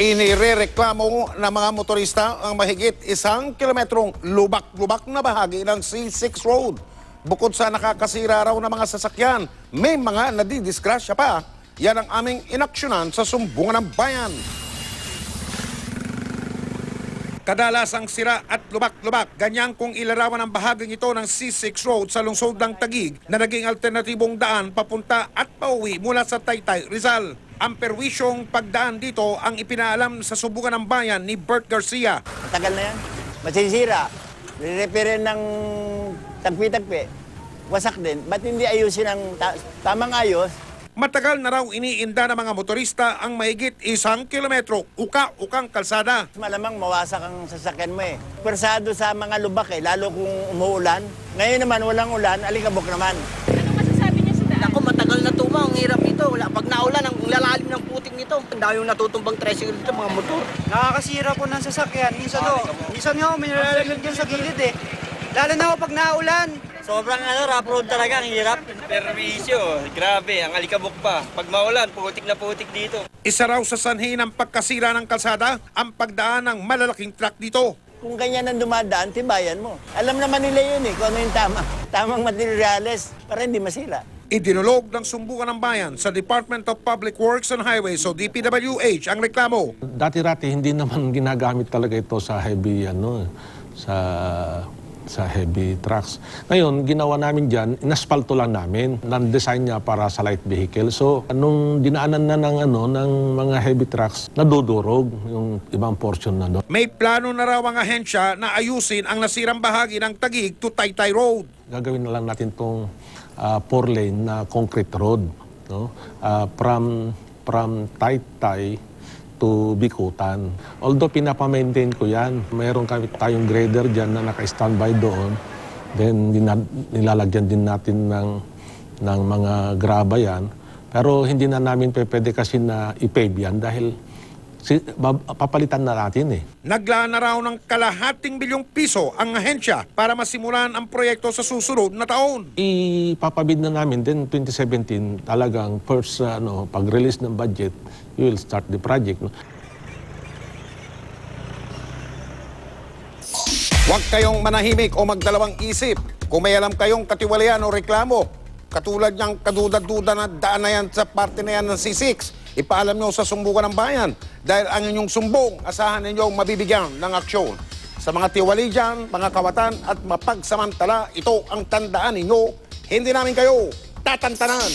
Inirereklamo ng mga motorista ang mahigit 1 kilometrong lubak-lubak na bahagi ng C6 Road. Bukod sa nakakasira raw ng mga sasakyan, may mga nadidisgrasya pa. Yan ang aming inaksyonan sa Sumbungan ng Bayan. Kadalas ang sira at lubak-lubak, ganyan kung ilarawan ang bahaging ito ng C6 Road sa lungsod ng Taguig na naging alternatibong daan papunta at pauwi mula sa Taytay, Rizal. Ang perwisyong pagdaan dito ang ipinaalam sa Sumbungan ng Bayan ni Bert Garcia. Matagal na yan. Masisira. Re-repair ng tagpi-tagpi. Wasak din. Ba't hindi ayusin ang tamang ayos? Matagal na raw iniinda ng mga motorista ang mahigit 1 kilometro uka-ukang kalsada. Malamang mawasak ang sasakyan mo eh. Persado sa mga lubak eh, lalo kung umuulan. Ngayon naman walang ulan, alikabok naman. Ano masasabi niya sa daan? Ako, matagal na tuma, ang hirap ito. Pag naulan, ang lalalim ng putik nito. Ang dami yung natutumbang tricycle dito, mga motor. Nakakasira po ng sasakyan. Minsan nga may nalalaglag dyan sa gilid eh. Lalo na pag naulan. Sobrang rough road talaga, ang hirap. Perwisyo, grabe, ang alikabok pa. Pag maulan, putik na putik dito. Isa raw sa sanhi ng pagkasira ng kalsada ang pagdaan ng malalaking truck dito. Kung ganyan ang dumadaan, tibayan mo. Alam naman nila yun eh, kung ano yung tamang materyales para hindi masira. Idinulog ng Sumbungan ng Bayan sa Department of Public Works and Highways o DPWH ang reklamo. Dati-rati hindi naman ginagamit talaga ito sa heavy sa heavy trucks. Ngayon, ginawa namin diyan, inaspalto lang namin. Nan-design niya para sa light vehicle. So, anong dinaanan na ng mga heavy trucks, nadudurog yung ibang portion na doon. May plano na raw ang ahensya na ayusin ang nasirang bahagi ng Taguig to Taytay Road. Gagawin na lang natin itong 4-lane na concrete road, no? From Taytay to Bikutan. Although pinapamaintain ko yan, mayroon tayong grader dyan na naka-standby doon. Then nilalagyan din natin ng mga graba yan. Pero hindi na namin pwede kasi na i-pave yan dahil papalitan na natin eh. Naglaan na raw ng ₱250 milyong ang ahensya para masimulan ang proyekto sa susunod na taon. Ipapabid na namin din 2017 talagang first pag-release ng budget, we will start the project. Huwag kayong manahimik o magdalawang isip. Kung may alam kayong katiwalian o reklamo, katulad niyang kaduda-duda na daan na yan sa parte na yan ng C6, ipaalam niyo sa Sumbungan ng Bayan dahil ang inyong sumbong, asahan ninyong mabibigyan ng aksyon. Sa mga tiwali dyan, mga kawatan at mapagsamantala, ito ang tandaan ninyo, hindi namin kayo tatantanan.